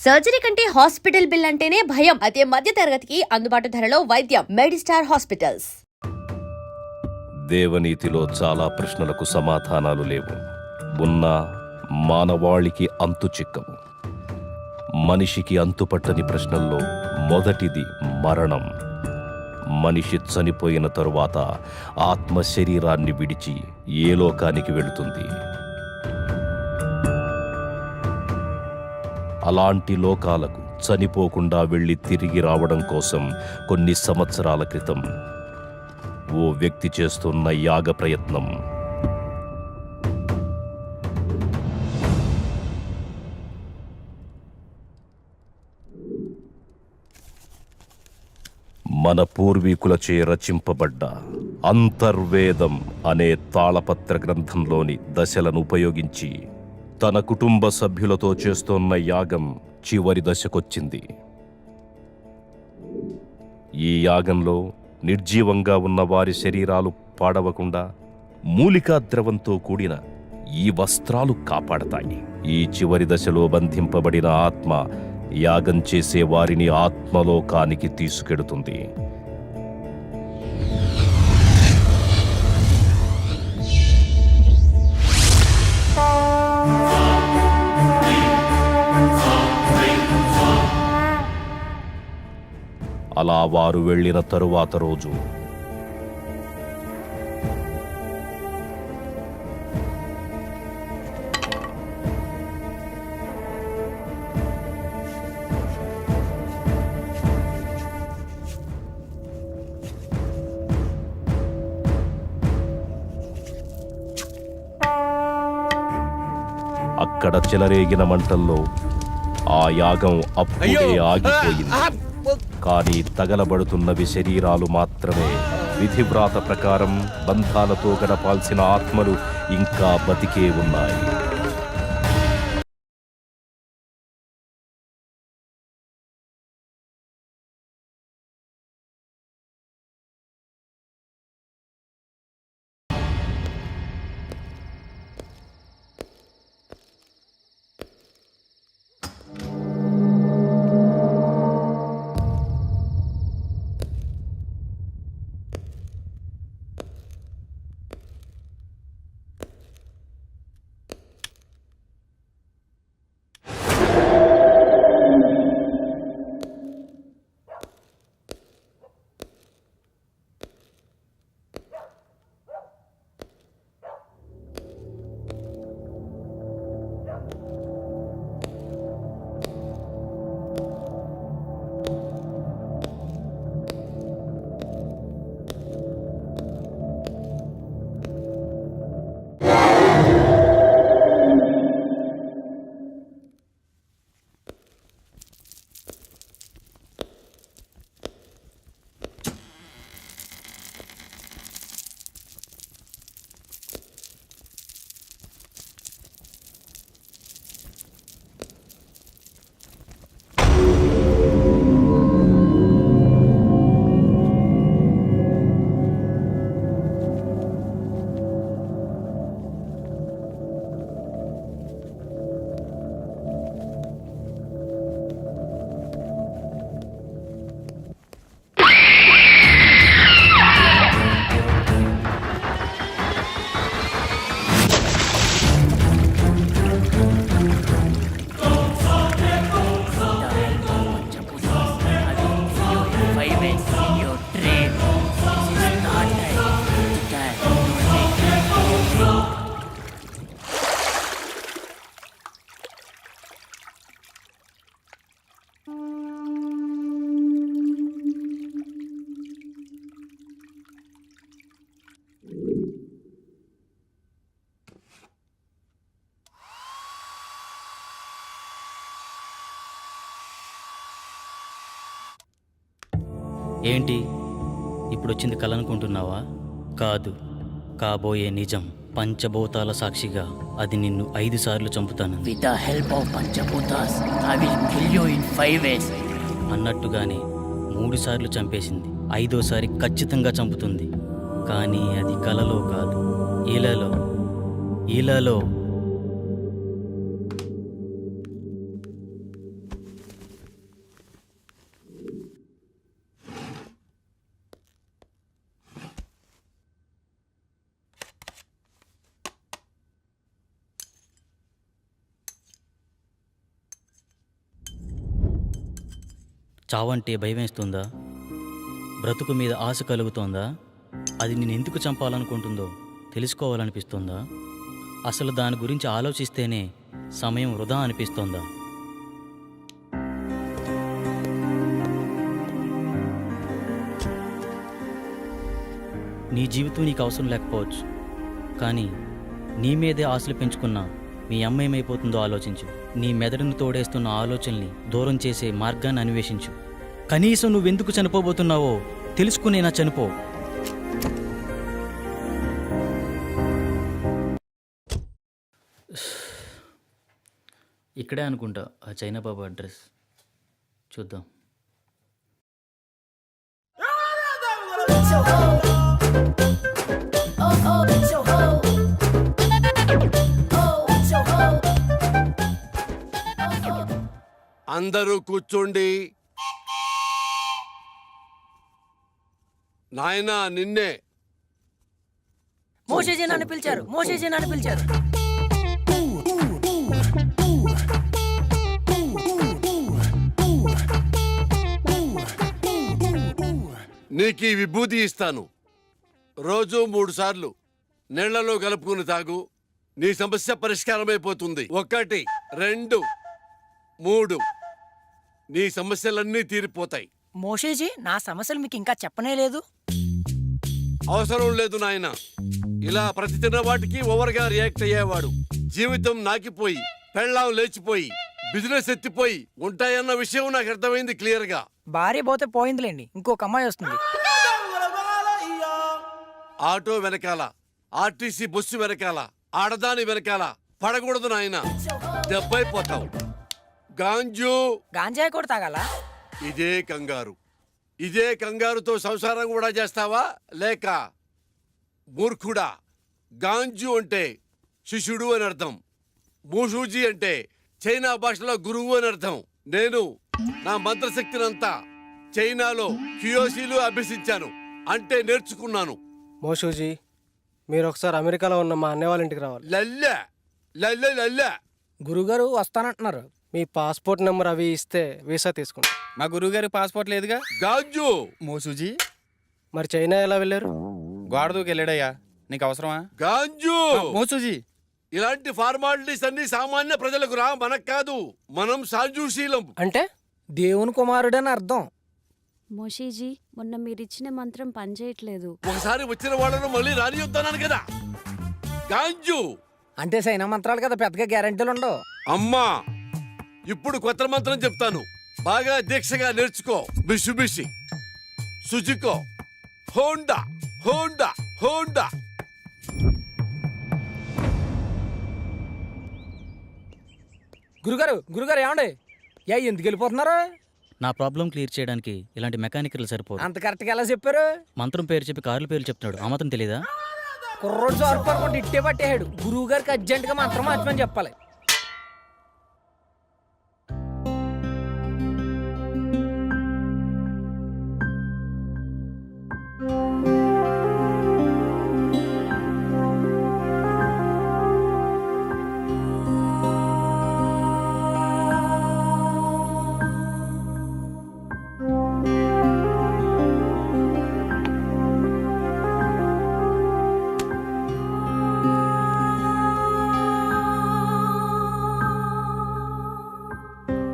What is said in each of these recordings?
Surgery కంటే hospital bill అంటేనే భయం. అదే మధ్య తరగతికి అందుబాటు ధరలో వైద్యం. Medistar hospitals. దేవనీతిలో చాలా ప్రశ్నలకు సమాధానాలు లేవు. ఉన్నా మానవాళికి అంతు చిక్కవు. మనిషికి అంతుపట్టని ప్రశ్నల్లో మొదటిది మరణం. మనిషి చనిపోయిన తరువాత ఆత్మ శరీరాన్ని విడిచి ఏ లోకానికి వెళుతుంది? అలాంటి లోకాలకు చనిపోకుండా వెళ్ళి తిరిగి రావడం కోసం కొన్ని సంవత్సరాల క్రితం ఓ వ్యక్తి చేస్తున్న యాగ ప్రయత్నం మన పూర్వీకులచే రచింపబడ్డ అంతర్వేదం అనే తాళపత్ర గ్రంథంలోని దశలను ఉపయోగించి తన కుటుంబ సభ్యులతో చేస్తోన్న యాగం చివరి దశకొచ్చింది. ఈ యాగంలో నిర్జీవంగా ఉన్న వారి శరీరాలు పాడవకుండా మూలికా ద్రవంతో కూడిన ఈ వస్త్రాలు కాపాడతాయి. ఈ చివరి దశలో బంధింపబడిన ఆత్మ యాగం చేసే వారిని ఆత్మలోకానికి తీసుకెడుతుంది. అలా వారు వెళ్ళిన తరువాత రోజు అక్కడ చెలరేగిన మంటల్లో ఆ యాగం అప్పుడే ఆగిపోయింది. కానీ తగలబడుతున్నవి శరీరాలు మాత్రమే. విధివ్రాత ప్రకారం బంధాలతో గడపాల్సిన ఆత్మలు ఇంకా బతికే ఉన్నాయి. ఏంటి ఇప్పుడొచ్చింది కల అనుకుంటున్నావా? కాదు, కాబోయే నిజం. పంచభూతాల సాక్షిగా అది నిన్ను 5 సార్లు చంపుతాను. With the help of Panchabutas, I will kill you in 5 ways. అన్నట్టుగానే 3 సార్లు చంపేసింది. 5వసారి ఖచ్చితంగా చంపుతుంది. కానీ అది కలలో కాదు, ఇలాలో చావంటే భయం వేస్తుందా? బ్రతుకు మీద ఆశ కలుగుతోందా? అది నేను ఎందుకు చంపాలనుకుంటుందో తెలుసుకోవాలనిపిస్తుందా? అసలు దాని గురించి ఆలోచిస్తేనే సమయం వృధా అనిపిస్తోందా? నీ జీవితం నీకు అవసరం లేకపోవచ్చు, కానీ నీ మీదే ఆశలు పెంచుకున్న మీ అమ్మ ఏమైపోతుందో ఆలోచించు. నీ మెదడును తోడేస్తున్న ఆలోచనల్ని దూరం చేసే మార్గాన్ని అన్వేషించు. కనీసం నువ్వెందుకు చనిపోబోతున్నావో తెలుసుకునేనా చనిపో. ఇక్కడే అనుకుంటా ఆ చైనా బాబు అడ్రస్. చూద్దాం. అందరూ కూర్చోండి. నాయనా నిన్నే. మోషేజీ నన్ను పిలిచారు, మోషేజీ నన్ను పిలిచారు. నీకు ఈ విభూతి ఇస్తాను. రోజు 3 సార్లు నీళ్లలో కలుపుకుని తాగు. నీ సమస్య పరిష్కారమైపోతుంది. 1 2 3 నీ సమస్యలన్నీ తీరిపోతాయి. మోషేజీ, నా సమస్యలు మీకు ఇంకా చెప్పనే లేదు. అవసరం లేదు నాయన. ఇలా ప్రతి చిన్న వాటికి ఓవర్గా రియాక్ట్ అయ్యేవాడు జీవితం నాకిపోయి, పెళ్ళాం లేచిపోయి, బిజినెస్ ఎత్తిపోయి ఉంటాయన్న విషయం నాకు అర్థమైంది క్లియర్ గా. భార్య పోతే పోయిందిలేండి, ఇంకొక అమ్మాయి వస్తుంది. ఆటో వెనకాల, ఆర్టీసీ బస్సు వెనకాల, ఆడదాని వెనకాల పడకూడదు నాయన, దెబ్బైపోతావు. గాంజు గాంజాయి కూడా తాగాల? ఇదే కంగారు. ఇదే కంగారుతో సంసారం కూడా చేస్తావా? లేక మూర్ఖుడా? గాంజు అంటే శిష్యుడు అని అర్థం. మూషూజీ అంటే చైనా భాషలో గురువు అని అర్థం. నేను నా మంత్రశక్తినంతా చైనాలో క్యూయోసీలు అభ్యసించాను, అంటే నేర్చుకున్నాను. మోషూజీ, మీరు ఒకసారి అమెరికాలో ఉన్న మా అన్నయ్య వాళ్ళ ఇంటికి రావాలి. లల్లె లల్లె లల్లె. గురుగారు వస్తానంటున్నారు. మీ పాస్పోర్ట్ నెంబర్ అవి ఇస్తే వీసా తీసుకుంటాం. మా గురువుగారి పాస్పోర్ట్ లేదుగా. గాంజు మోసూజీ, మరి చైనా ఎలా వెళ్ళారు? గోడ దూకి వెళ్ళాడయ్యా. నీకు అవసరమా? గాంజు మోసూజీ, ఇలాంటి ఫార్మాలిటీస్ అన్ని సామాన్య ప్రజలకు రా, మనకు కాదు. మనం సాంజుశీలం. అంటే దేవుని కుమారుడని అర్థం. మోషీజీ, మొన్న మీరిచ్చిన మంత్రం పనిచేయట్లేదు. ఒకసారి వచ్చిన వాళ్ళను మళ్ళీ రానియొద్దన్నాను కదా. గాంజు అంటే సైనా మంత్రాలు కదా, పెద్దగా గ్యారెంటీలు ఉండవు. అమ్మా, ఇప్పుడు కొత్త మంత్రం చెప్తాను, బాగా దీక్షగా నేర్చుకో. బిషుబిషి, సుజుకో, హోండా హోండా హోండా. గురుగారు ఏమండి? ఎందుకు వెళ్ళిపోతున్నారు? నా ప్రాబ్లం క్లియర్ చేయడానికి ఇలాంటి మెకానికల్ సరిపోదు. అంత కరెక్ట్గా ఎలా చెప్పారు? మంత్రం పేరు చెప్పి కార్ల పేర్లు చెప్తున్నాడు. ఆ మాత్రం తెలీదా? కుర్రోడు సార్పడుకుంటే ఇట్టే పట్టేశాడు. గురువు గారికి అర్జెంటుగా మంత్రం మార్చమని చెప్పాలి.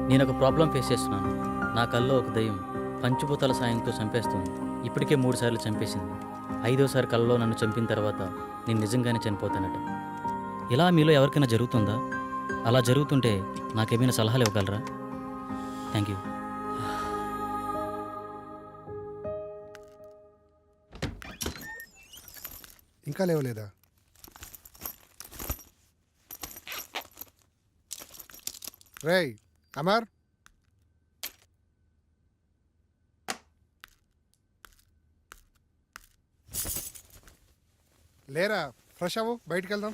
నేను ఒక ప్రాబ్లం ఫేస్ చేస్తున్నాను. నా కల్లో ఒక దయ్యం పంచభూతాల సాయంతో చంపేస్తుంది. ఇప్పటికే 3 సార్లు చంపేసింది. 5వసారి కల్లో నన్ను చంపిన తర్వాత నేను నిజంగానే చనిపోతానట. ఇలా మీలో ఎవరికైనా జరుగుతుందా? అలా జరుగుతుంటే నాకేమైనా సలహాలు ఇవ్వగలరా? Thank you. ఇంకా లేవలేదా? రేయ్ అమర్, లేరా? ఫ్రెష్ అవ్వు, బయటికి వెళ్దాం.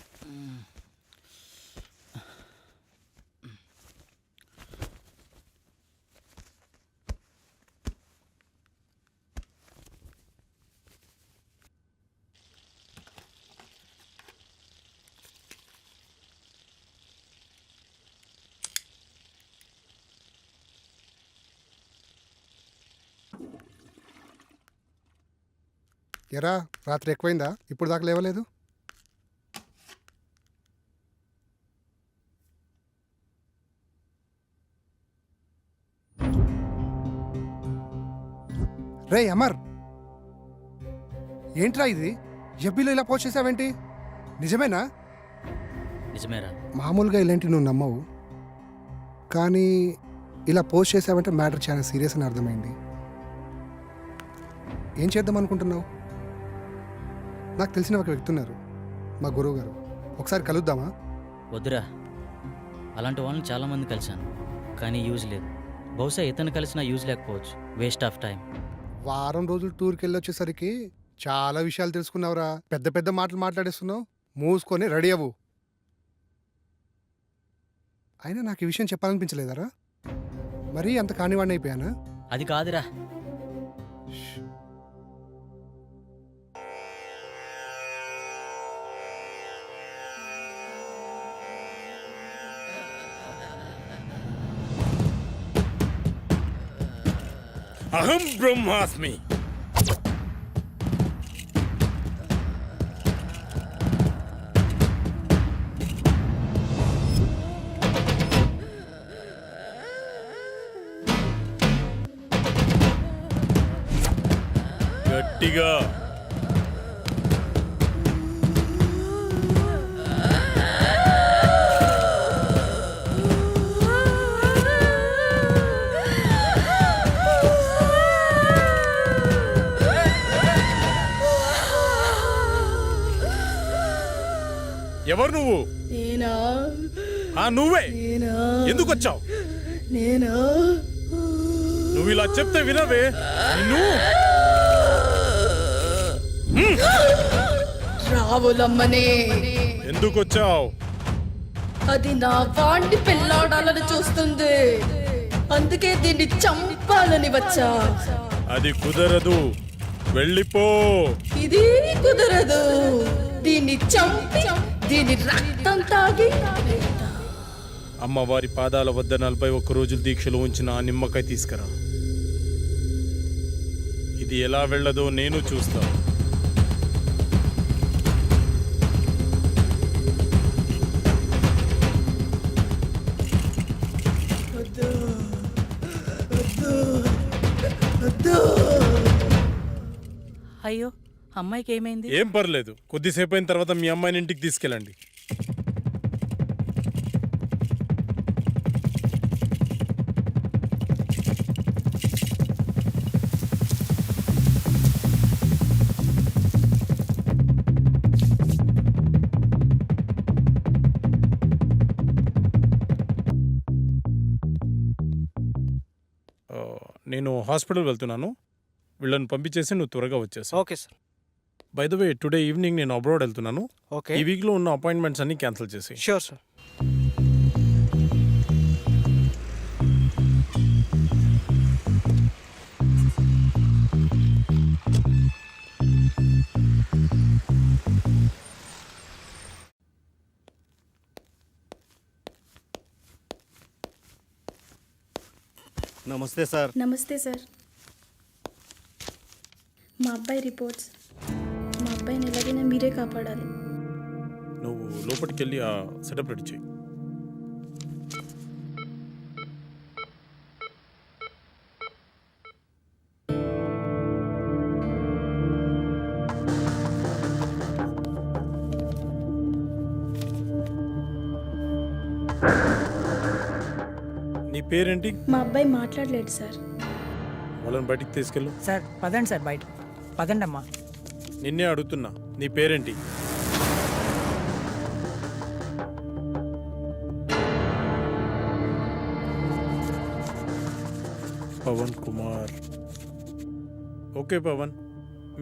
ఎరా రాత్రి ఎక్కువైందా? ఇప్పుడు దాకా లేవలేదు? రే అమర్, ఏంట్రా ఇది? ఎఫ్బీలో ఇలా పోస్ట్ చేసావేంటి? నిజమేనా? నిజమేరా? మామూలుగా ఇలాంటివి నువ్వు నమ్మవు, కానీ ఇలా పోస్ట్ చేసావంటే మ్యాటర్ చాలా సీరియస్ అని అర్థమైంది. ఏం చేద్దాం అనుకుంటున్నావు? నాకు తెలిసిన ఒక వ్యక్తి ఉన్నారు, మా గురువు గారు. ఒకసారి కలుద్దామా? వద్దురా, అలాంటి వాళ్ళని చాలామంది కలిశాను, కానీ యూజ్ లేదు. బహుశా ఇతను కలిసినా యూజ్ లేకపోవచ్చు. Waste of time. వారం రోజులు టూర్కి వెళ్ళి వచ్చేసరికి చాలా విషయాలు తెలుసుకున్నావురా. పెద్ద పెద్ద మాటలు మాట్లాడేస్తున్నావు. మూసుకొని రెడీ అవ్వు. అయినా నాకు ఈ విషయం చెప్పాలనిపించలేదరా? మరీ అంత కానివాడిని అయిపోయానా? అది కాదురా. అహం బ్రహ్మాస్మి. గట్టిగా. ఎవరు నువ్వు? నేనా? నువ్వే. నేనా? ఎందుకు వచ్చావు? నేనా? నువ్వు ఇలా చెప్తే వినవే నిన్ను. రావులమ్మనే. ఎందుకు వచ్చావు? అది నా వాణ్ణి పెళ్ళాడాలని చూస్తుంది, అందుకే దీన్ని చంపాలని వచ్చా. అది కుదరదు, వెళ్ళిపో. ఇది కుదరదు. దీన్ని చంపి దీని రక్తం తాగి అమ్మవారి పాదాల వద్ద 41 రోజులు దీక్షలు ఉంచిన ఆ నిమ్మకాయ తీసుకురా. ఇది ఎలా వెళ్ళదో నేను చూస్తా. అయ్యో, అమ్మాయికి ఏమైంది? ఏం పర్లేదు, కొద్దిసేపు అయిన తర్వాత మీ అమ్మాయిని ఇంటికి తీసుకెళ్ళండి. నేను హాస్పిటల్ వెళ్తున్నాను, వీళ్ళని పంపించేసి నువ్వు త్వరగా వచ్చేసి. Okay sir. By the way, today evening నేను అబ్రాడ్ వెళ్తున్నాను. ఓకే, ఈ వీక్లో ఉన్న అపాయింట్మెంట్స్ అన్ని క్యాన్సిల్ చేసి. Sure sir. నమస్తే సార్. నమస్తే సార్. మా అబ్బాయి రిపోర్ట్స్. మా అబ్బాయిని ఎలాగైనా మీరే కాపాడాలి. నువ్వు లోపలికి వెళ్ళి ఆ సెటప్ రెడీ చేయి. నీ పేరేంటి? మా అబ్బాయి మాట్లాడలేడు సార్. వాళ్ళని బయటికి తీసుకెళ్ళు. సార్ పదండి సార్, బయట పదండి అమ్మా. నిన్నే అడుగుతున్నా, నీ పేరేంటి? పవన్ కుమార్. ఓకే పవన్,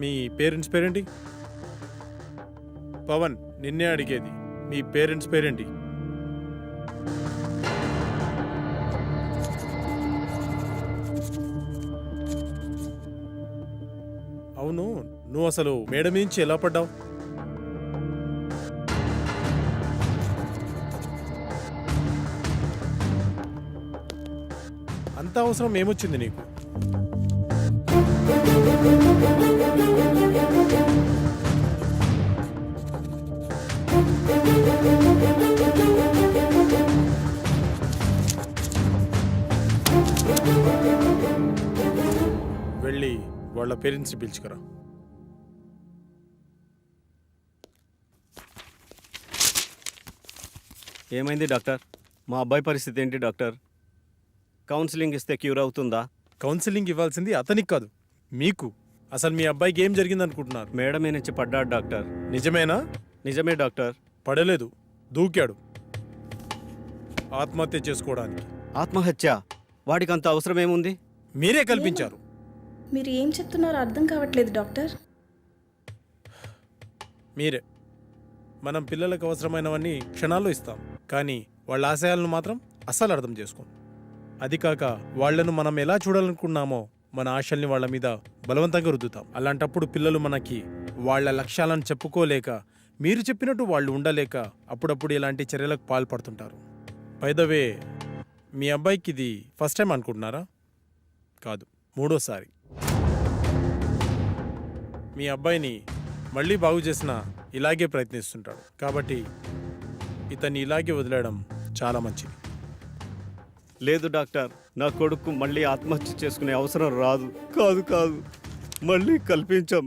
మీ పేరెంట్స్ పేరేంటి? పవన్, నిన్నే అడిగేది, మీ పేరెంట్స్ పేరేంటి? అవును, నువ్వు అసలు మేడ నుంచి ఎలా పడ్డావు? అంత అవసరం ఏమొచ్చింది నీకు? వెళ్ళి వాళ్ళ పేరెంట్స్ని పిలుచుకురా. ఏమైంది డాక్టర్? మా అబ్బాయి పరిస్థితి ఏంటి డాక్టర్? కౌన్సిలింగ్ ఇస్తే క్యూర్ అవుతుందా? కౌన్సిలింగ్ ఇవ్వాల్సింది అతనికి కాదు, మీకు. అసలు మీ అబ్బాయికి ఏం జరిగింది అనుకుంటున్నారు? మేడ మీద నుంచి పడ్డాడు డాక్టర్. నిజమేనా? నిజమే డాక్టర్. పడలేదు, దూకాడు ఆత్మహత్య చేసుకోవడానికి. ఆత్మహత్య? వాడికి అంత అవసరం ఏముంది? మీరే కల్పించారు. మీరు ఏం చెప్తున్నారో అర్థం కావట్లేదు డాక్టర్. మీరే. మనం పిల్లలకు అవసరమైనవన్నీ క్షణాల్లో ఇస్తాం, కానీ వాళ్ళ ఆశయాలను మాత్రం అస్సలు అర్థం చేసుకోం. అది కాక వాళ్లను మనం ఎలా చూడాలనుకున్నామో మన ఆశల్ని వాళ్ళ మీద బలవంతంగా రుద్దుతాం. అలాంటప్పుడు పిల్లలు మనకి వాళ్ళ లక్ష్యాలను చెప్పుకోలేక, మీరు చెప్పినట్టు వాళ్ళు ఉండలేక అప్పుడప్పుడు ఇలాంటి చర్యలకు పాల్పడుతుంటారు. బై ద వే, మీ అబ్బాయికి ఇది ఫస్ట్ టైం అనుకుంటున్నారా? కాదు, 3వ సారి. మీ అబ్బాయిని మళ్ళీ బాగు చేసిన ఇలాగే ప్రయత్నిస్తుంటాడు. కాబట్టి ఇతన్ని ఇలాగే వదిలేయడం చాలా మంచిది. లేదు డాక్టర్, నా కొడుకు మళ్ళీ ఆత్మహత్య చేసుకునే అవసరం రాదు. కాదు కాదు, మళ్ళీ కల్పించాం.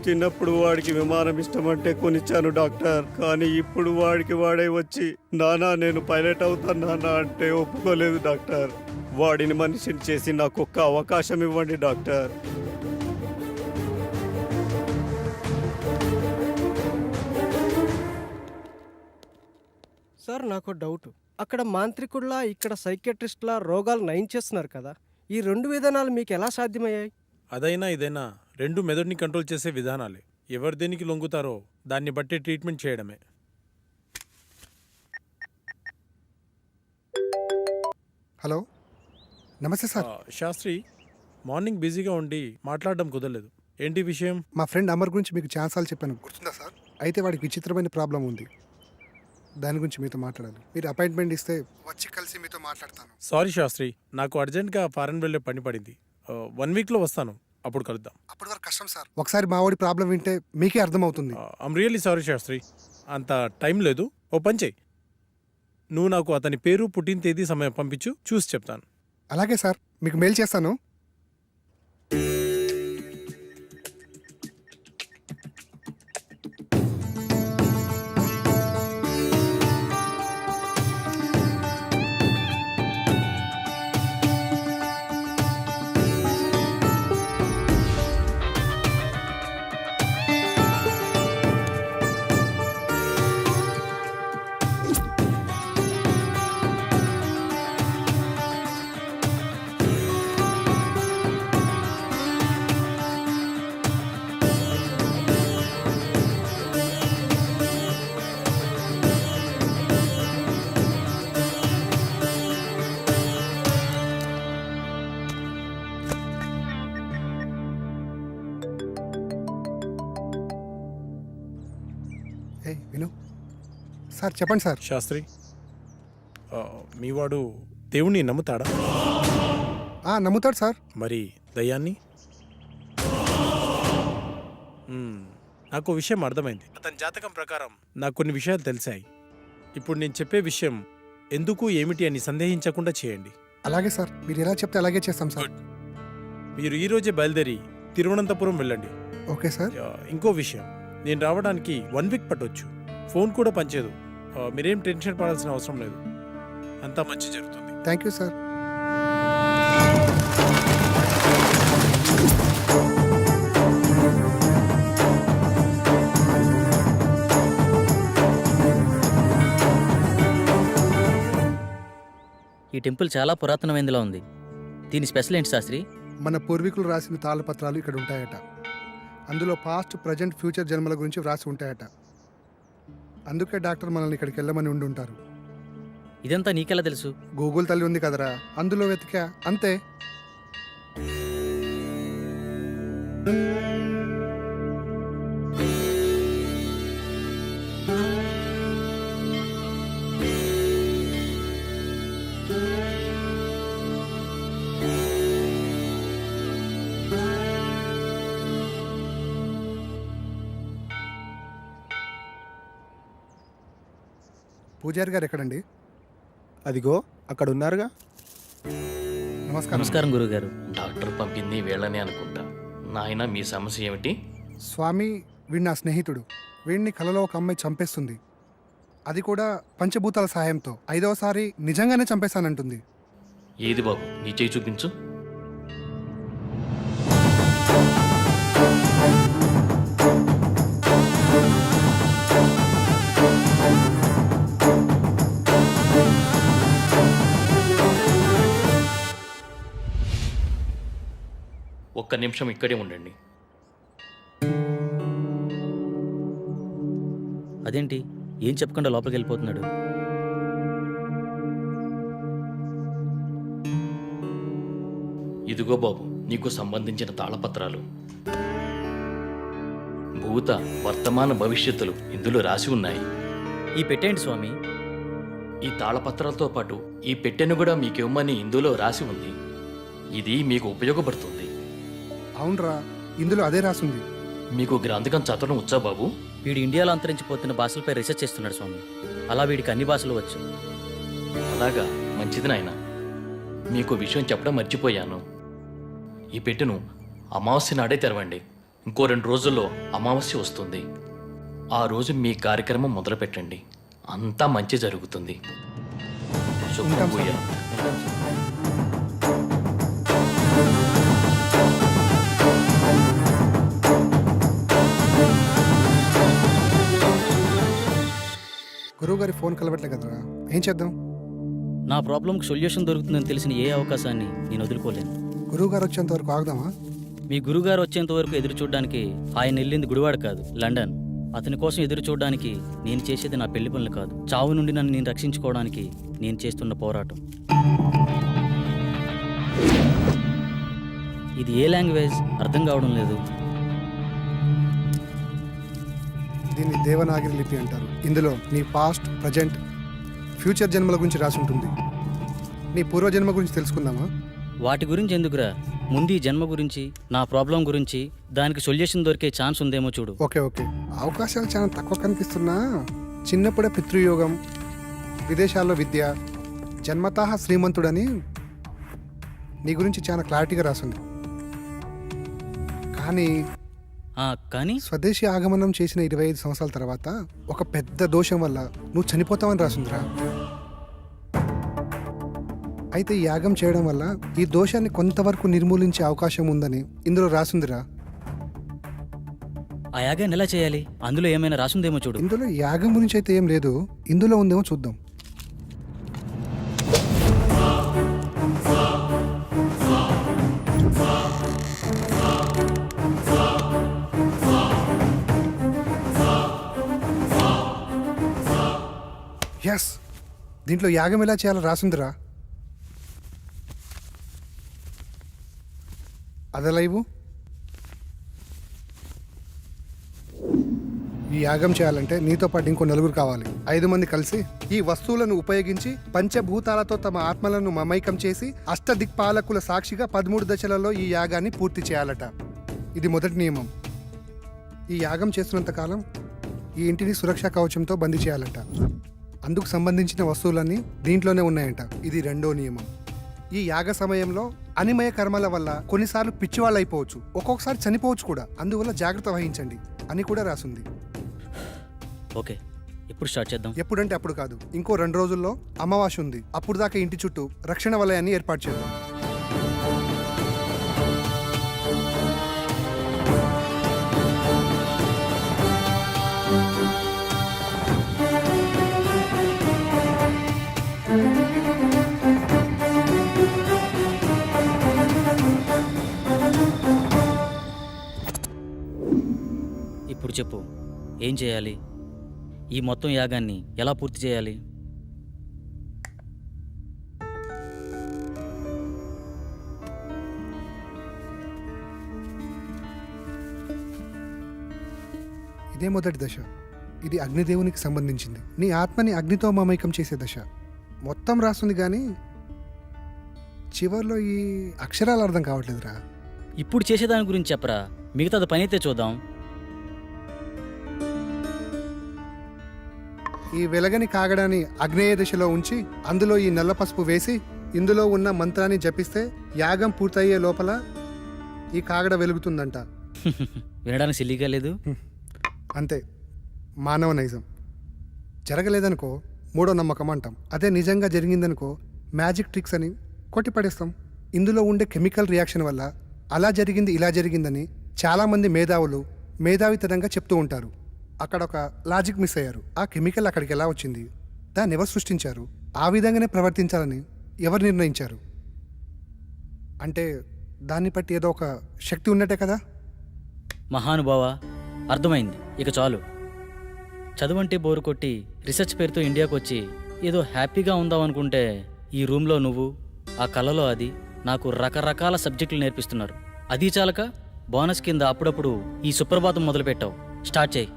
చిన్నప్పుడు వాడికి విమానం ఇష్టమంటే కొనిచ్చాను డాక్టర్. కానీ ఇప్పుడు వాడికి వాడే వచ్చి నానా నేను పైలట్ అవుతాను నానా అంటే ఒప్పుకోలేదు డాక్టర్. వాడిని మనిషిని చేసి నాకు ఒక్క అవకాశం ఇవ్వండి డాక్టర్. సార్ నాకు డౌట్. అక్కడ మాంత్రికుల్లా ఇక్కడ సైకియాట్రిస్ట్లా రోగాలు నయం చేస్తున్నారు కదా, ఈ 2 విధానాలు మీకు ఎలా సాధ్యమయ్యాయి? అదైనా ఇదైనా రెండు మెదడుని కంట్రోల్ చేసే విధానాలే. ఎవరు దేనికి లొంగుతారో దాన్ని బట్టి ట్రీట్మెంట్ చేయడమే. హలో, నమస్తే సార్. శాస్త్రి, మార్నింగ్ బిజీగా ఉండి మాట్లాడడం కుదరలేదు. ఏంటి విషయం? మా ఫ్రెండ్ అమర్ గురించి మీకు ఛాన్సాలు చెప్పాను, గుర్తుందా సార్? అయితే వాడికి విచిత్రమైన ప్రాబ్లం ఉంది, దాని గురించి మీతో మాట్లాడాలి. మీరు అపాయింట్మెంట్ ఇస్తే వచ్చి కలిసి మీతో మాట్లాడతాను. సారీ శాస్త్రి, నాకు అర్జెంట్గా ఫారెన్ వెళ్ళే పని పడింది. 1 వీక్లో వస్తాను, అప్పుడు కలుద్దాం. అప్పటి వరకు కష్టం సార్. ఒకసారి మా వాడి ప్రాబ్లం వింటే మీకే అర్థమవుతుంది. ఐమ్ రియల్లీ సారీ శాస్త్రి, అంత టైం లేదు. ఓ పని చెయ్యి, నువ్వు నాకు అతని పేరు, పుట్టిన తేదీ, సమయం పంపించు, చూసి చెప్తాను. అలాగే సార్, మీకు మెయిల్ చేస్తాను. విను సార్, చెప్పండి సార్. శాస్త్రి, మీ వాడు దేవుణ్ణి నమ్ముతాడా? నమ్ముతాడు సార్. మరి దయ్యాన్ని? నాకు విషయం అర్థమైంది. అతని జాతకం ప్రకారం నాకు కొన్ని విషయాలు తెలిసాయి. ఇప్పుడు నేను చెప్పే విషయం ఎందుకు ఏమిటి అని సందేహించకుండా చేయండి. అలాగే సార్, మీరు ఎలా చెప్తే అలాగే చేస్తాం సార్. మీరు ఈ రోజే బయలుదేరి తిరువనంతపురం వెళ్ళండి. Okay sir. ఇంకో విషయం, నేను రావడానికి 1 వీక్ పట్టొచ్చు. ఫోన్ కూడా పనిచేయదు. మీరేం టెన్షన్ పడాల్సిన అవసరం లేదు, అంతా మంచి జరుగుతుంది. Thank you sir. ఈ టెంపుల్ చాలా పురాతనమైనదిలా ఉంది. దీని స్పెషల్ ఏంటి శాస్త్రి? మన పూర్వీకులు రాసిన తాళపత్రాలు ఇక్కడ ఉంటాయట. అందులో పాస్ట్, ప్రజెంట్, ఫ్యూచర్ జన్మల గురించి వ్రాసి ఉంటాయట. అందుకే డాక్టర్ మనల్ని ఇక్కడికి వెళ్ళమని ఉండుంటారు. ఇదంతా నీకెలా తెలుసు? గూగుల్ తల్లి ఉంది కదరా, అందులో వెతికా అంతే. పూజారి గారు ఎక్కడండి? అదిగో అక్కడ ఉన్నారుగా. నమస్కారం. నమస్కారం గురుగారు. డాక్టర్ పంపింది వీళ్ళని అనుకుంటా. నాయన మీ సమస్య ఏమిటి? స్వామి, వీడు నా స్నేహితుడు. వీడిని కలలో ఒక అమ్మాయి చంపేస్తుంది. అది కూడా పంచభూతాల సహాయంతో. 5వసారి నిజంగానే చంపేశానంటుంది. ఏది బాబు, నీ చేయి చూపించు. ఒక్క నిమిషం ఇక్కడే ఉండండి. అదేంటి ఏం చెప్పకుండా లోపలికి వెళ్ళిపోతున్నాడు? ఇదిగో బాబు, నీకు సంబంధించిన తాళపత్రాలు. భూత, వర్తమాన, భవిష్యత్తులు ఇందులో రాసి ఉన్నాయి. ఈ పెట్టేంటి స్వామి? ఈ తాళపత్రాలతో పాటు ఈ పెట్టెను కూడా మీకు ఇవ్వమని ఇందులో రాసి ఉంది. ఇది మీకు ఉపయోగపడుతుంది. అవునరా, ఇందులో అదే రాసుంది. మీకు గ్రంథకం చదవడం వచ్చా బాబు? వీడు ఇండియాలో అంతరించిపోతున్న భాషలపై రీసెర్చ్ చేస్తున్నాడు స్వామి. అలా వీడికి అన్ని భాషలు వచ్చు. అలాగా, మంచిది నాయన. మీకు విషయం చెప్పడం మర్చిపోయాను. ఈ పెట్టెను అమావాస్య నాడే తెరవండి. ఇంకో 2 రోజుల్లో అమావాస్య వస్తుంది. ఆ రోజు మీ కార్యక్రమం మొదలు పెట్టండి. అంతా మంచి జరుగుతుంది. శుభం భూయాత్. గురువుగారి ఫోన్ కలవట్లే కదరా, ఏం చేద్దాం? నా ప్రాబ్లంకి సొల్యూషన్ దొరుకుతుందని తెలిసిన ఏ అవకాశాన్ని నేను వదులుకోలేను. గురువుగారు వచ్చేంత వరకు ఆగుదామా? మీ గురుగారు వచ్చేంత వరకు ఎదురు చూడడానికి ఆయన వెళ్ళింది గుడివాడ కాదు, లండన్. అతని కోసం ఎదురు చూడడానికి నేను చేసేది నా పెళ్లి పనులు కాదు, చావు నుండి నన్ను నేను రక్షించుకోవడానికి నేను చేస్తున్న పోరాటం. ఇది ఏ లాంగ్వేజ్ అర్థం కావడం లేదు. దీన్ని దేవనాగరి లిపి అంటారు. ఇందులో నీ పాస్ట్, ప్రజెంట్, ఫ్యూచర్ జన్మల గురించి రాసి ఉంటుంది. నీ పూర్వజన్మ గురించి తెలుసుకుందామా? వాటి గురించి ఎందుకురా, ముందు ఈ జన్మ గురించి, నా ప్రాబ్లం గురించి, దానికి సొల్యూషన్ దొరికే ఛాన్స్ ఉందేమో చూడు. ఓకే ఓకే, అవకాశాలు చాలా తక్కువ కనిపిస్తున్నా చిన్నప్పుడే పితృయోగం, విదేశాల్లో విద్య, జన్మతః శ్రీమంతుడని నీ గురించి చాలా క్లారిటీగా రాసింది. కానీ స్వదేశీ ఆగమనం చేసిన 25 సంవత్సరాల తర్వాత ఒక పెద్ద దోషం వల్ల నువ్వు చనిపోతావని రాసిందిరా. అయితే ఈ యాగం చేయడం వల్ల ఈ దోషాన్ని కొంతవరకు నిర్మూలించే అవకాశం ఉందని ఇందులో రాసిందిరా. ఆ యాగాన్ని ఎలా చేయాలి? అందులో ఏమైనా రాసుందేమో చూడు. ఇందులో యాగం గురించి అయితే ఏం లేదు, ఇందులో ఉందేమో చూద్దాం. ఎస్, దీంట్లో యాగం ఎలా చేయాలో రాసిందిరా. అదెలా ఇవ్వు. ఈ యాగం చేయాలంటే నీతో పాటు ఇంకో 4 కావాలి. 5 మంది కలిసి ఈ వస్తువులను ఉపయోగించి పంచభూతాలతో తమ ఆత్మలను మమైకం చేసి అష్టదిక్పాలకుల సాక్షిగా 13 దశలలో ఈ యాగాన్ని పూర్తి చేయాలట. ఇది మొదటి నియమం. ఈ యాగం చేస్తున్నంత కాలం ఈ ఇంటిని సురక్షా కవచంతో బందీ చేయాలట. అందుకు సంబంధించిన వస్తువులన్నీ దీంట్లోనే ఉన్నాయంట. ఇది 2వ నియమం. ఈ యాగ సమయంలో అనిమయ కర్మల వల్ల కొన్నిసార్లు పిచ్చివాళ్ళు అయిపోవచ్చు, ఒక్కొక్కసారి చనిపోవచ్చు కూడా. అందువల్ల జాగ్రత్త వహించండి అని కూడా రాసుంది. ఓకే, ఎప్పుడు స్టార్ట్ చేద్దాం? ఎప్పుడంటే అప్పుడు కాదు, ఇంకో 2 రోజుల్లో అమావాస్య ఉంది. అప్పుడు దాకా ఇంటి చుట్టూ రక్షణ వలయాన్ని ఏర్పాటు చేద్దాం. ఇప్పుడు చెప్పు, ఏం చేయాలి? ఈ మొత్తం యాగాన్ని ఎలా పూర్తి చేయాలి? ఇదే మొదటి దశ. ఇది అగ్నిదేవునికి సంబంధించింది. నీ ఆత్మని అగ్నితో మమైకం చేసే దశ. మొత్తం రాస్తుంది కానీ చివర్లో ఈ అక్షరాలు అర్థం కావట్లేదురా. ఇప్పుడు చేసేదాని గురించి చెప్పరా, మిగతాది పని అయితే చూద్దాం. ఈ వెలగని కాగడాన్ని అగ్నేయ దిశలో ఉంచి అందులో ఈ నల్ల పసుపు వేసి ఇందులో ఉన్న మంత్రాన్ని జపిస్తే యాగం పూర్తయ్యే లోపల ఈ కాగడ వెలుగుతుందంట. వినడానికి సిల్లీగా లేదు. అంతే, మానవ నైజం. జరగలేదనుకో మూడో నమ్మకం అంటాం. అదే నిజంగా జరిగిందనుకో మ్యాజిక్ ట్రిక్స్ అని కొట్టిపడేస్తాం. ఇందులో ఉండే కెమికల్ రియాక్షన్ వల్ల అలా జరిగింది ఇలా జరిగిందని చాలామంది మేధావులు మేధావితనంగా చెప్తూ ఉంటారు. అక్కడ ఒక లాజిక్ మిస్ అయ్యారు. ఆ కెమికల్ అక్కడికి ఎలా వచ్చింది, దాన్ని ఎవరు సృష్టించారు, ఆ విధంగానే ప్రవర్తించాలని ఎవరు నిర్ణయించారు? అంటే దాన్ని బట్టి ఏదో ఒక శక్తి ఉన్నట్టే కదా. మహానుభావ, అర్థమైంది. ఇక చాలు. చదువంటే బోరు కొట్టి రీసెర్చ్ పేరుతో ఇండియాకు వచ్చి ఏదో హ్యాపీగా ఉందాం అనుకుంటే ఈ రూమ్లో నువ్వు, ఆ కళలో అది నాకు రకరకాల సబ్జెక్టులు నేర్పిస్తున్నారు. అది చాలక బోనస్ కింద అప్పుడప్పుడు ఈ సుప్రభాతం మొదలుపెట్టావు. స్టార్ట్ చేయి.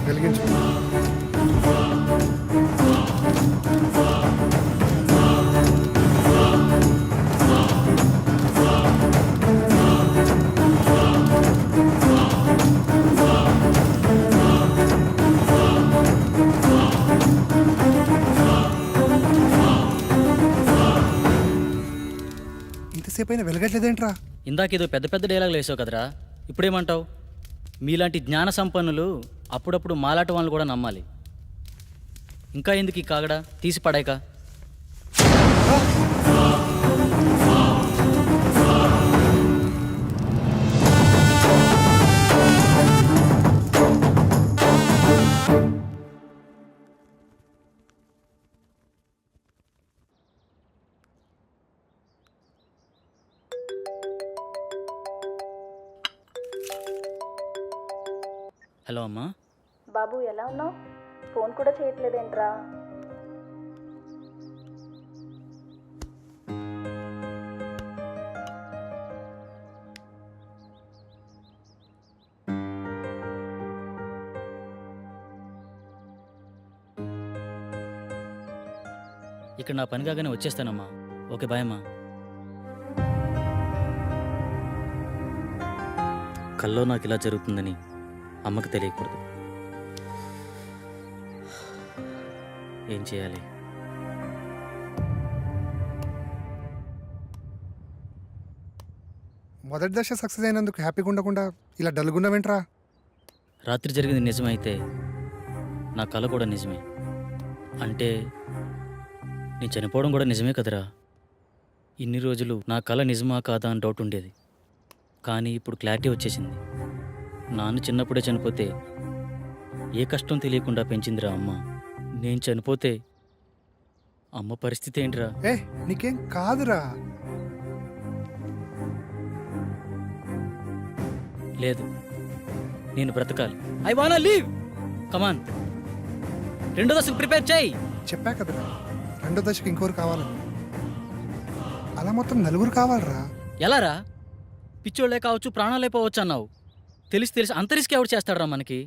వెలిగించు. ఇంతసేపు అయినా వెలగట్లేదేంట్రా? ఇందాకేదో పెద్ద పెద్ద డైలాగులు వేసావు కదరా, ఇప్పుడేమంటావు? మీలాంటి జ్ఞాన సంపన్నులు అప్పుడప్పుడు మాలాట వాళ్ళని కూడా నమ్మాలి. ఇంకా ఎందుకు ఈ కాగడా, తీసి పడాయిక. హలో అమ్మా. బాబు ఎలా ఉన్నావు? ఫోన్ కూడా చేయట్లేదేంట్రా? ఇక్కడ నా పని కాగానే వచ్చేస్తానమ్మా. ఓకే, బాయ్ అమ్మా. కల్లో నాకు ఇలా జరుగుతుందని అమ్మకి తెలియకూడదు. ఏం చేయాలి? మొదటి దశ సక్సెస్ అయినందుకు హ్యాపీగా ఉండకుండా ఇలా డల్గున్నావేంట్రా? రాత్రి జరిగింది నిజమైతే నా కళ కూడా నిజమే. అంటే నేను చనిపోవడం కూడా నిజమే కదరా. ఇన్ని రోజులు నా కళ నిజమా కాదా అని డౌట్ ఉండేది. కానీ ఇప్పుడు క్లారిటీ వచ్చేసింది. నాన్న చిన్నప్పుడే చనిపోతే ఏ కష్టం తెలియకుండా పెంచిందిరా అమ్మ. నేను చనిపోతే అమ్మ పరిస్థితి ఏంటిరా? ఏ నీకేం కాదురా. లేదు, నేను బ్రతకాలి. ఐ వానా లీవ్. కమాన్, రెండో దశకు ప్రిపేర్ చేయి. చెప్పా కదరా, రెండో దశకి ఇంకోరు కావాలని. అలా మొత్తం నలుగురు కావాలరా. ఎలారా? పిచ్చోళ్లే కావచ్చు, ప్రాణాలే పోవచ్చు అన్నావు. తెలిసి అంత రిస్క్ ఎవరు చేస్తాడరా మనకి?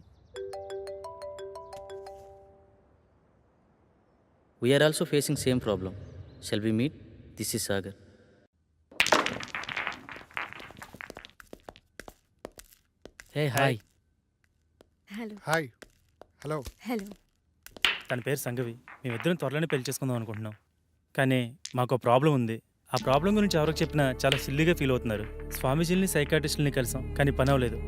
We're also facing same problem. Shall we meet? This is Sagar. Hey hi. Hello. Hi. Hello. Hello. తన పేరు సంగవి. మేమిద్దరం త్వరలోనే పెళ్లి చేసుకుందాం అనుకుంటున్నాం. కానీ మాకు ప్రాబ్లం ఉంది. ఆ ప్రాబ్లం గురించి ఎవరికి చెప్పినా చాలా సిల్లీగా ఫీల్ అవుతున్నారు. స్వామీజీని, సైకాట్రిస్టులని కలిసాం, కానీ పని అవ్వలేదు.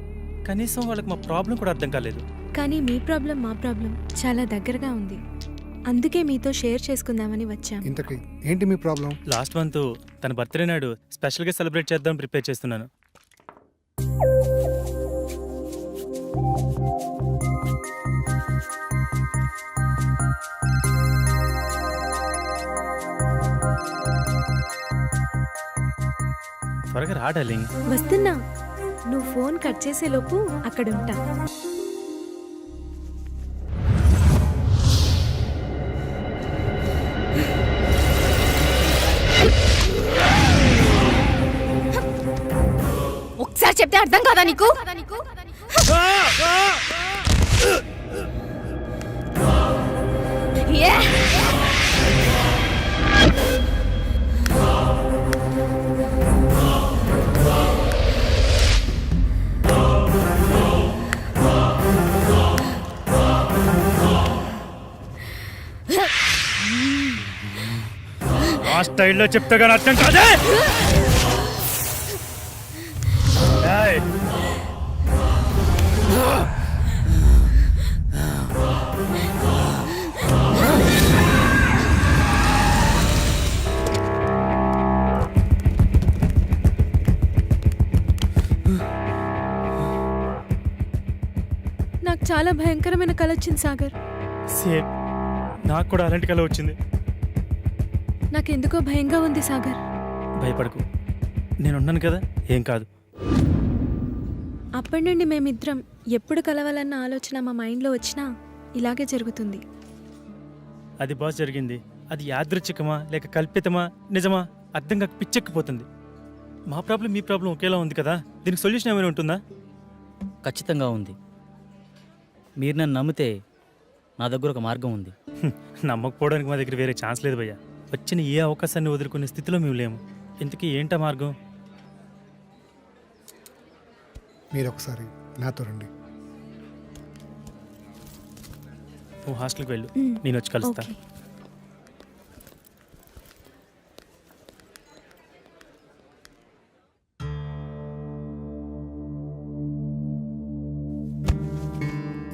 కనీసం వాళ్ళకి మా ప్రాబ్లం కూడా అర్థం కాలేదు. కానీ మీ ప్రాబ్లం మా ప్రాబ్లం చాలా దగ్గరగా ఉంది. అందుకే మీతో షేర్ చేసుకుందామని వచ్చాం. ఇంతకీ ఏంటి మీ ప్రాబ్లం? లాస్ట్ మంత్ తన బర్త్డే నాడు స్పెషల్గా సెలబ్రేట్ చేద్దాం ప్రిపేర్ చేస్తున్నాను. త్వరగా రా డార్లింగ్. వస్తున్నా. నువ్వు ఫోన్ కట్ చేసేలోపు అక్కడ ఉంటా. ఒకసారి ఎన్నిసార్లు చెప్తే అర్థం కాదా నీకు? ఏ! ఆ స్టైల్లో చెప్తే కానీ అర్థం కాదే. ఏయ్! నాకు చాలా భయంకరమైన కల వచ్చింది సాగర్. సేమ్ నాకు కూడా అలాంటి కల వచ్చింది. నాకెందుకో భయంగా ఉంది సాగర్. భయపడకు, నేనున్నాను కదా, ఏం కాదు. అప్పటి నుండి మేమిద్దరం ఎప్పుడు కలవాలన్న ఆలోచన మా మైండ్లో వచ్చినా ఇలాగే జరుగుతుంది. అది బాస్ జరిగింది. అది యాదృచ్ఛికమా లేక కల్పితమా నిజమా అర్థం కాక పిచ్చెక్కిపోతుంది. మా ప్రాబ్లం మీ ప్రాబ్లం ఒకేలా ఉంది కదా, దీనికి సొల్యూషన్ ఏమైనా ఉంటుందా? ఖచ్చితంగా ఉంది. మీరు నన్ను నమ్మితే నా దగ్గర ఒక మార్గం ఉంది. నమ్మకపోవడానికి మా దగ్గర వేరే ఛాన్స్ లేదు భయ్యా. వచ్చిన ఏ అవకాశాన్ని వదులుకునే స్థితిలో మేము లేము. ఇంతకీ ఏంటా మార్గం? మీరు ఒకసారి నాతో రండి. నువ్వు హాస్టల్కి వెళ్ళు, నేను వచ్చి కలుస్తా. ఓకే.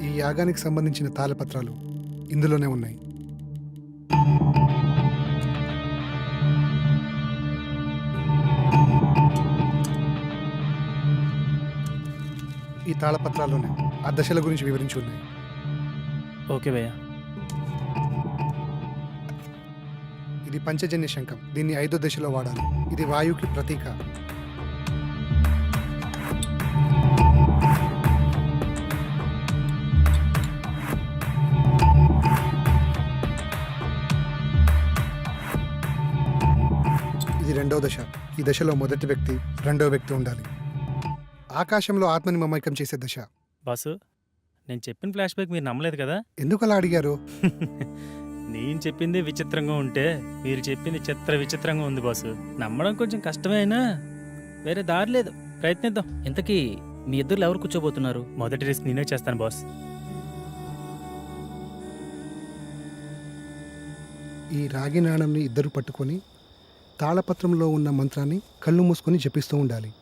ఈ యాగానికి సంబంధించిన తాళపత్రాలు ఇందులోనే ఉన్నాయి. ఈ తాళపత్రాల్లోనే ఆ దశల గురించి వివరించి ఉన్నాయి. ఓకే భయ్యా. ఇది పంచజన్య శంఖం. దీన్ని 5వ దశలో వాడాలి. ఇది వాయువుకి ప్రతీక. ఇది 2వ దశ. ఈ దశలో మొదటి వ్యక్తి, 2వ వ్యక్తి ఉండాలి. ఆకాశంలో ఆత్మని మమైకం చేసే దశ. బాసు, నేను చెప్పిన ఫ్లాష్ బ్యాక్ మీరు నమ్మలేదు కదా? ఎందుకు అలా అడిగారు? నేను చెప్పింది విచిత్రంగా ఉంటే మీరు చెప్పింది విచిత్రంగా ఉంది బాసు. నమ్మడం కొంచెం కష్టమే, అయినా వేరే దారి లేదు. ప్రయత్నిద్దాం. ఇంతకీ మీ ఇద్దరు ఎవరు కూర్చోబోతున్నారు? మొదటి రిస్క్ నేనే చేస్తాను బాస్. ఈ రాగి నాణంని ఇద్దరు పట్టుకొని తాళపత్రంలో ఉన్న మంత్రాన్ని కళ్ళు మూసుకొని జపిస్తూ ఉండాలి.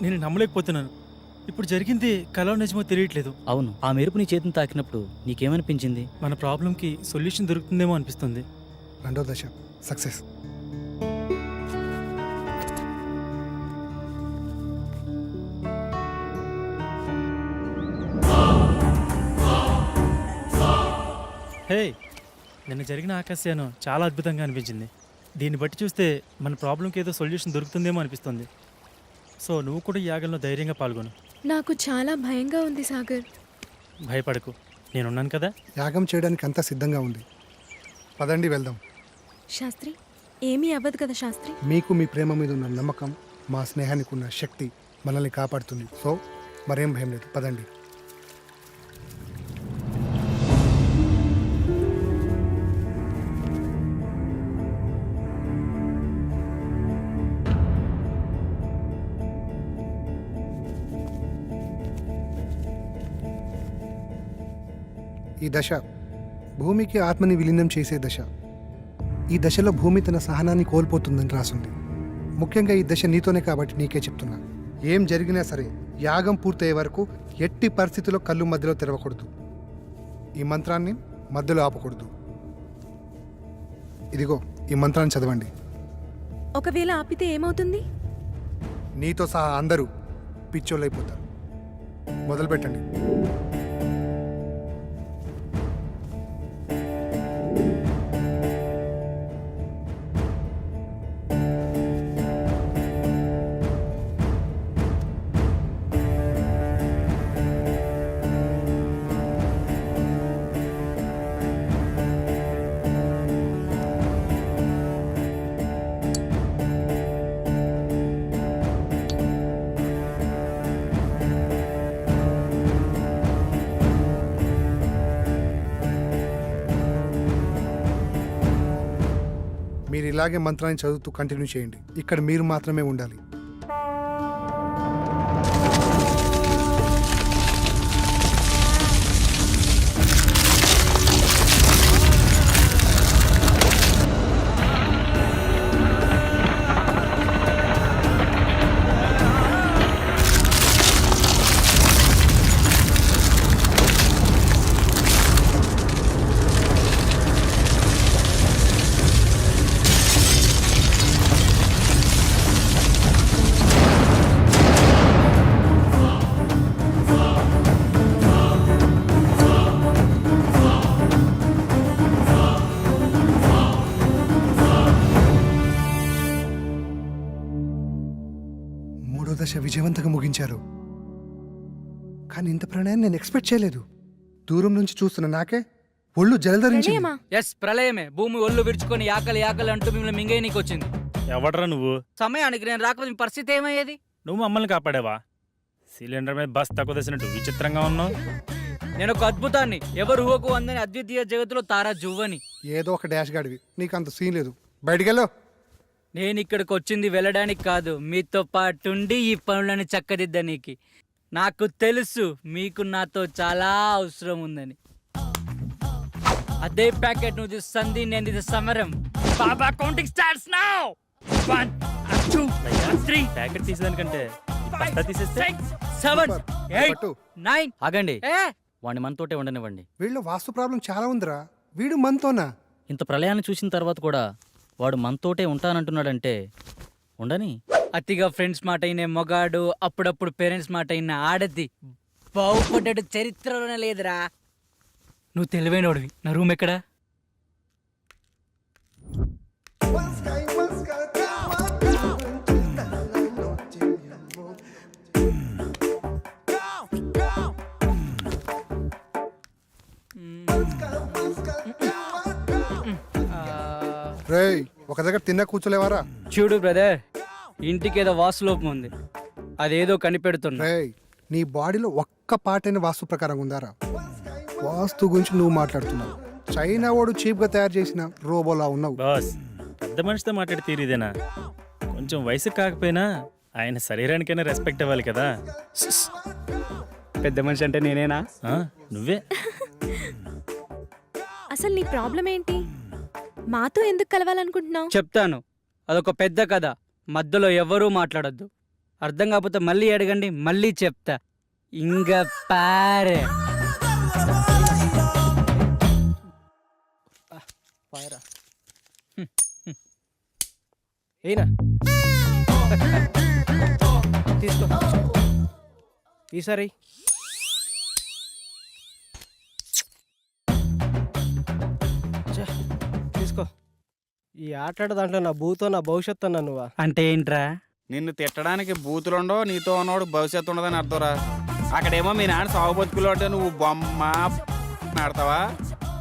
నేను నమ్మలేకపోతున్నాను. ఇప్పుడు జరిగింది కలో నిజమో తెలియట్లేదు. అవును, ఆ మెరుపు నీ చేతిని తాకినప్పుడు నీకేమనిపించింది? మన ప్రాబ్లంకి సొల్యూషన్ దొరుకుతుందేమో అనిపిస్తుంది. 2వ దశ సక్సెస్. హే, నిన్న జరిగిన ఆకాశయానం చాలా అద్భుతంగా అనిపించింది. దీన్ని బట్టి చూస్తే మన ప్రాబ్లంకి ఏదో సొల్యూషన్ దొరుకుతుందేమో అనిపిస్తుంది. సో నువ్వు కూడా ఈ యాగంలో ధైర్యంగా పాల్గొను. నాకు చాలా భయంగా ఉంది సాగర్. భయపడకు, నేనున్నాను కదా. యాగం చేయడానికి అంతా సిద్ధంగా ఉంది. పదండి వెళ్దాం. శాస్త్రి, ఏమీ అవ్వదు కదా శాస్త్రి? మీకు మీ ప్రేమ మీద ఉన్న నమ్మకం, మా స్నేహానికి ఉన్న శక్తి మనల్ని కాపాడుతుంది. సో మరేం భయం లేదు. పదండి. ఈ దశ భూమికి ఆత్మని విలీనం చేసే దశ. ఈ దశలో భూమి తన సహనాన్ని కోల్పోతుందని రాసుంది. ముఖ్యంగా ఈ దశ నీతోనే కాబట్టి నీకే చెప్తున్నా. ఏం జరిగినా సరే యాగం పూర్తయ్యే వరకు ఎట్టి పరిస్థితుల్లో కళ్ళు మధ్యలో తెరవకూడదు. ఈ మంత్రాన్ని మధ్యలో ఆపకూడదు. ఇదిగో ఈ మంత్రాన్ని చదవండి. ఒకవేళ ఆపితే ఏమవుతుంది? నీతో సహా అందరూ పిచ్చోళ్ళైపోతారు. మొదలు పెట్టండి. మీరు ఇలాగే మంత్రాన్ని చదువుతూ కంటిన్యూ చేయండి. ఇక్కడ మీరు మాత్రమే ఉండాలి. మూడో దశ విజయవంతంగా ముగించారు. కానీ ఇంత ప్రణయాన్ని నేను ఎక్స్పెక్ట్ చేయలేదు. దూరం నుంచి చూస్తున్న నాకే ఒళ్ళు జలధరించి. ప్రణయమా? ఎస్, ప్రళయమే. భూమి ఒళ్ళు విరుచుకొని ఆకలి ఆకలి అంటూ మిమ్మల్ని మింగేయనీకి వచ్చింది. ఎవడరా నువ్వు? సమయానికి నేను రాకపోతే మీ పరిస్థితి ఏమయ్యేది? నువ్వు మమ్మల్ని కాపాడావా? సిలిండర్ మీద బస్ తక్కువ తెసినట్టు విచిత్రంగా ఉన్నావు. నేను ఒక అద్భుతాన్ని, ఎవరు ఊహకు అందని అద్వితీయ జగత్తులో తారా జువ్వని. ఏదో ఒక డాష్ గాడివి, నీకు అంత సీన్ లేదు. బయటికెళ్ళు. నేను ఇక్కడికి వచ్చింది వెళ్ళడానికి కాదు, మీతో పాటుండి ఈ పనులను చక్కదిద్దనీకి. నాకు తెలుసు మీకు నాతో చాలా అవసరం ఉందని. అదే ప్యాకెట్ నువ్వు సంధి, నేను ఇది సమరం. బాబా కౌంటింగ్ స్టార్ట్స్ నౌ. 1 2 3 ప్యాకెట్ తీసేదానికంటే బస్తా తీసేస్తే 7 8 పట్టు. 9. ఆగండి, వాడిని మనతోటే ఉండనివ్వండి. వీళ్ళ వాస్తు ప్రాబ్లం చాలా ఉందిరా. వీడు మనతోనా? ఇంత ప్రళయాన్ని చూసిన తర్వాత కూడా వాడు మనతోటే ఉంటానంటున్నాడంటే ఉండని. అతిగా ఫ్రెండ్స్ మాట అయిన మొగాడు, అప్పుడప్పుడు పేరెంట్స్ మాట అయిన ఆడది బాగుపడ్డాడు చరిత్రలోనే లేదురా. నువ్వు తెలివైనోడివి. నా రూమ్ ఎక్కడా? రేయ్, ఒక దగ్గర తిన్న కూర్చోలేవారా? చూడు బ్రదర్, ఇంటికి ఏదో వాస్తులోపం ఉంది, అదేదో కనిపెడుతున్నా. రేయ్, నీ బాడీలో ఒక్క పాటైన వాస్తు ప్రకారం ఉందారా? వాస్తు గురించి నువ్వు మాట్లాడుతున్నావు. చైనా వాడు చీప్ గా తయారు చేసిన రోబోలా ఉన్నావు. బాస్, పెద్ద మనిషితో మాట్లాడి తీరిదేనా? కొంచెం వయసు కాకపోయినా ఆయన శరీరానికైనా రెస్పెక్ట్ ఇవ్వాలి కదా. పెద్ద మనిషి అంటే నేనేనా? నువ్వే. అసలు నీ ప్రాబ్లం ఏంటి? మాతో ఎందుకు కలవాలనుకుంటున్నావు? చెప్తాను, అదొక పెద్ద కథ. మధ్యలో ఎవరూ మాట్లాడొద్దు. అర్థం కాకపోతే మళ్ళీ అడగండి, మళ్ళీ చెప్తా. ఇంగ పారే ఏనా తీసుకో. ఈసారి తీసుకో. ఈ ఆట దాంట్లో నా భూతో నా భవిష్యత్తు అన్నా నువ్వా? అంటే ఏంట్రా? నిన్ను తిట్టడానికి బూతులుండో, నీతో ఉన్నవాడు భవిష్యత్తు ఉండదని అర్థంరా. అక్కడేమో మీ నాన్న సాగు బతుకులు అంటే నువ్వు బొమ్మ ఆడతావా?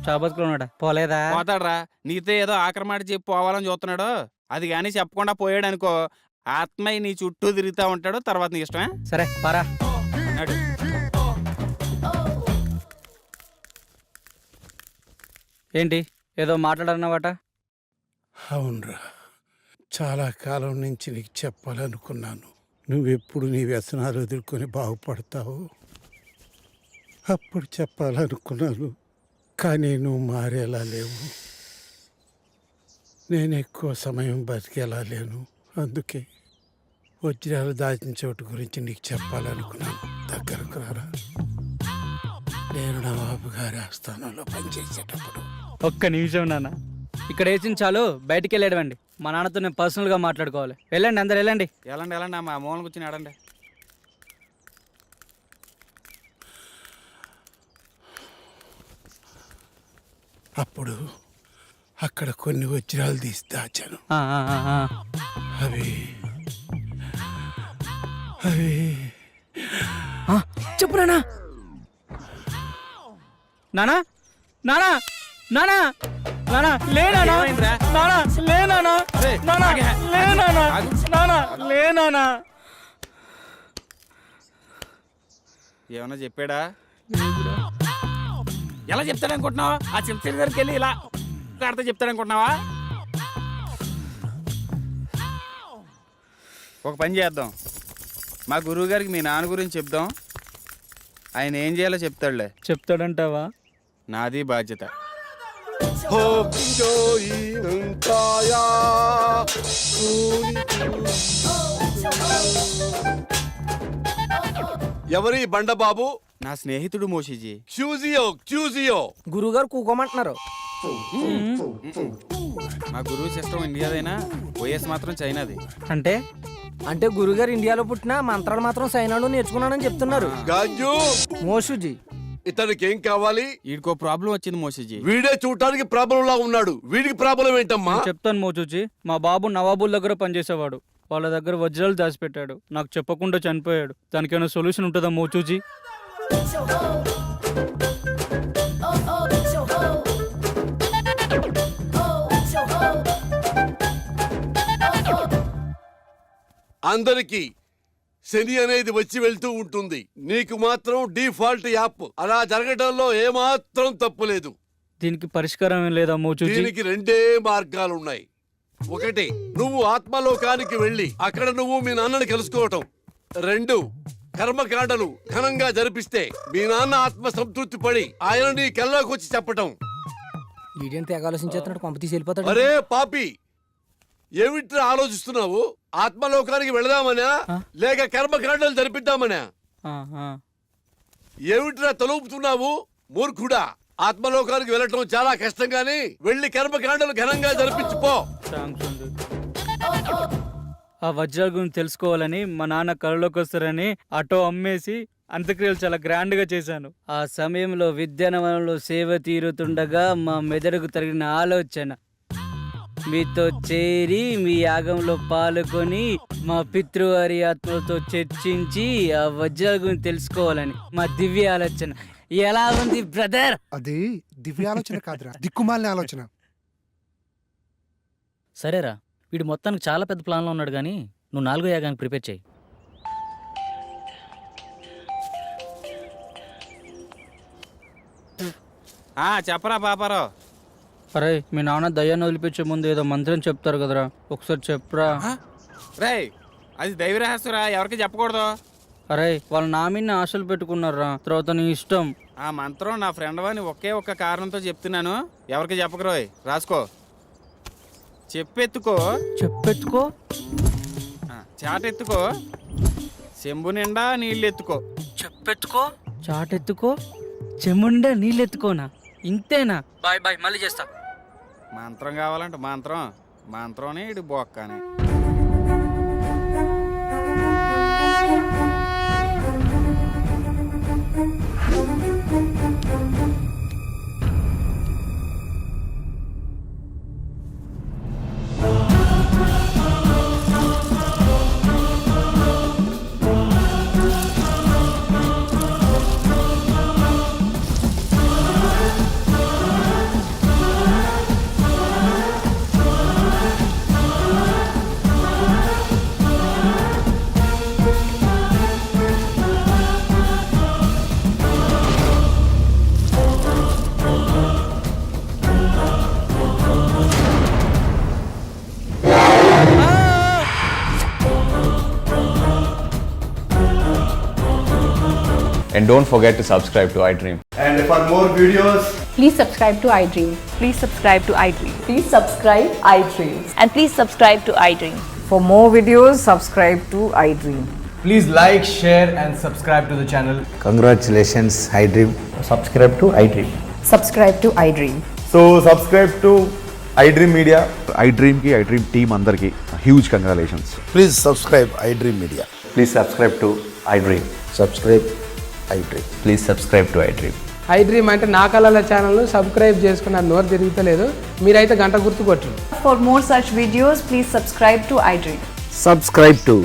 చాబతుకులో ఉన్నాడా? పోలేదా? పోతాడరా. నీతో ఏదో ఆఖరి మాట చెప్పి పోవాలని చూస్తున్నాడు. అది కానీ చెప్పకుండా పోయాడు అనుకో, ఆత్మయ్య నీ చుట్టూ తిరుగుతూ ఉంటాడు. తర్వాత నీ ఇష్టమే. సరే పారా. నడు. ఏంటి ఏదో మాట్లాడన్నావట? అవునరా, చాలా కాలం నుంచి నీకు చెప్పాలనుకున్నాను. నువ్వెప్పుడు నీ వ్యసనాలు ఎదుర్కొని బాగుపడతావు అప్పుడు చెప్పాలనుకున్నాను. కానీ నువ్వు మారేలా లేవు. నేను ఎక్కువ సమయం బతికేలా లేను. అందుకే వజ్రాలు దాచిన చోటు గురించి నీకు చెప్పాలనుకున్నాను. దగ్గరకు రారా. నేను నవాబు గారి ఆస్థానంలో పనిచేసేటప్పుడు. ఒక్క నిమిషం నాన్న, ఇక్కడ వేసిన చాలు, బయటికి వెళ్ళేడవండి. మా నాన్నతో నేను పర్సనల్గా మాట్లాడుకోవాలి. వెళ్ళండి, అందరు వెళ్ళండి. వెళ్ళండి వెళ్ళండి మా మూలన కూర్చొని ఆడండి. అప్పుడు అక్కడ కొన్ని వజ్రాలు తీసి దాచాను. అవి అవి చెప్పు నానా. నానా నానా నానా నానా లే నానా. నానా లే నానా. నానా లే నానా. నానా లే నానా. ఏమన్నా చెప్పాడా? ఎలా చెప్తాడనుకుంటున్నావా? ఆ చింతల దగ్గరికి వెళ్ళి ఇలా కడితే చెప్తాడనుకుంటున్నావా? ఒక పని చేద్దాం, మా గురువు గారికి మీ నాన్న గురించి చెప్దాం. ఆయన ఏం చేయాలో చెప్తాడులే. చెప్తాడంటావా? నాది బాధ్యత. ఎవరి బండబాబు? నా స్నేహితుడు మోషిజీ. క్యూజియో గురువుగారు కూకోమంటున్నారు. మా గురువు సిస్టమ్ ఇండియాదైనా ఓఎస్ మాత్రం చైనాది. అంటే గురుగారు ఇండియాలో పుట్టిన మంత్రాలు మాత్రం సైనాలో నేర్చుకున్నానని చెప్తున్నారు. గాజు మోషుజీ, ఇతనికి ఏం కావాలి? వీడికో ప్రాబ్లం వచ్చింది మోషిజీ. వీడే చూడటానికి ప్రాబ్లం లా ఉన్నాడు. వీడికి ప్రాబ్లం ఏంటమ్మా? చెప్తాను మోచూచి. మా బాబు నవాబుల్ దగ్గర పనిచేసేవాడు. వాళ్ళ దగ్గర వజ్రాలు దాచిపెట్టాడు. నాకు చెప్పకుండా చనిపోయాడు. దానికైనా సొల్యూషన్ ఉంటుందా మోచూచి? అందరికి శని అనేది వచ్చి వెళ్తూ ఉంటుంది. నీకు మాత్రం డిఫాల్ట్ యాప్. అలా జరగడంలో ఏమాత్రం తప్పులేదు. దీనికి పరిష్కారం ఏం లేదా మోచూచి? దీనికి రెండే మార్గాలున్నాయి. ఒకటి, నువ్వు ఆత్మలోకానికి వెళ్ళి అక్కడ నువ్వు మీ నాన్నని కలుసుకోవటం. రెండు, కర్మకాండలు ఘనంగా జరిపిస్తే మీ నాన్న ఆత్మ సంతృప్తి పడి ఆయన నీ కల్లోకి వచ్చి చెప్పటం. అరే పాపి, ఏమిట్రా ఆలోచిస్తున్నావు? ఆత్మలోకానికి వెళదామనా లేక కర్మకాండలు జరిపిద్దామనా? ఏమిట్రా తలుపుతున్నావు మూర్ఖుడా? ఆత్మలోకానికి వెళ్ళటం చాలా కష్టం గాని వెళ్ళి కర్మకాండలు ఘనంగా జరిపించుకో. ఆ వజ్రాల గురించి తెలుసుకోవాలని మా నాన్న కళ్ళలోకి వస్తారని ఆటో అమ్మేసి అంత్యక్రియలు చాలా గ్రాండ్ గా చేశాను. ఆ సమయంలో విద్యానవనంలో సేవ తీరుతుండగా మా మెదడుకు తగిన ఆలోచన మీతో చేరి మీ యాగంలో పాల్గొని మా పితృవారి ఆత్మలతో చర్చించి ఆ వజ్రాల గురించి తెలుసుకోవాలని మా దివ్య ఆలోచన. ఎలా ఉంది బ్రదర్? అది దివ్య ఆలోచన కాదురా, దిక్కుమాలిన ఆలోచన. సరేరా, వీడు మొత్తానికి చాలా పెద్ద ప్లాన్లో ఉన్నాడు కానీ నువ్వు 4వ యాగానికి ప్రిపేర్ చేయి. చెప్పరా పాపారావు. అరే, మీ నాన్న దయ్యాన్ని వదిలిపించే ముందు ఏదో మంత్రం చెప్తారు కదరా, ఒకసారి చెప్పరా. రే, అది దైవ రహస్యరా, ఎవరికి చెప్పకూడదు. అరే, వాళ్ళు నా మీద ఆశలు పెట్టుకున్నారా, తర్వాత నీ ఇష్టం. ఆ మంత్రం నా ఫ్రెండ్ వాని ఒకే ఒక్క కారణంతో చెప్తున్నాను, ఎవరికి చెప్పకరోయ్. రాసుకో. చెప్పెత్తుకో. చెప్పెత్తుకో. చాటెత్తుకో. చెంబు నిండా నీళ్ళెత్తుకో. చెప్పెత్తుకో. చాటెత్తుకో. చెముండా నీళ్ళెత్తుకోనా? ఇంతేనా? బాయ్ బాయ్, మళ్ళీ చేస్తా. మంత్రం కావాలంటే మంత్రం ఇటు బొక్కనే. And don't forget to subscribe to iDream. And for more videos, Please subscribe to iDream. Please subscribe to iDream. Please subscribe iDream. And please subscribe to iDream. For more videos, subscribe to iDream. please like, share and subscribe to the channel. iDream Media, iDream ki iDream team andarki huge congratulations. Please subscribe I dream media. Please subscribe to iDream. Subscribe I dream. Please subscribe to iDream. iDream అంటే నా కళల ఛానల్ను subscribe చేసుకున్న నోరు తిరుగుతలేదు, మీరైతే గంట గుర్తు కొట్టండి. For more such videos, please subscribe to iDream. Subscribe to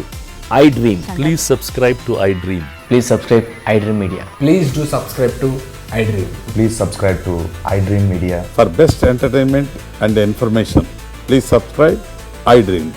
iDream. Please subscribe to iDream. Please subscribe iDream Media. Please do subscribe to iDream. Please subscribe to iDream Media. For best entertainment and information, please subscribe iDream.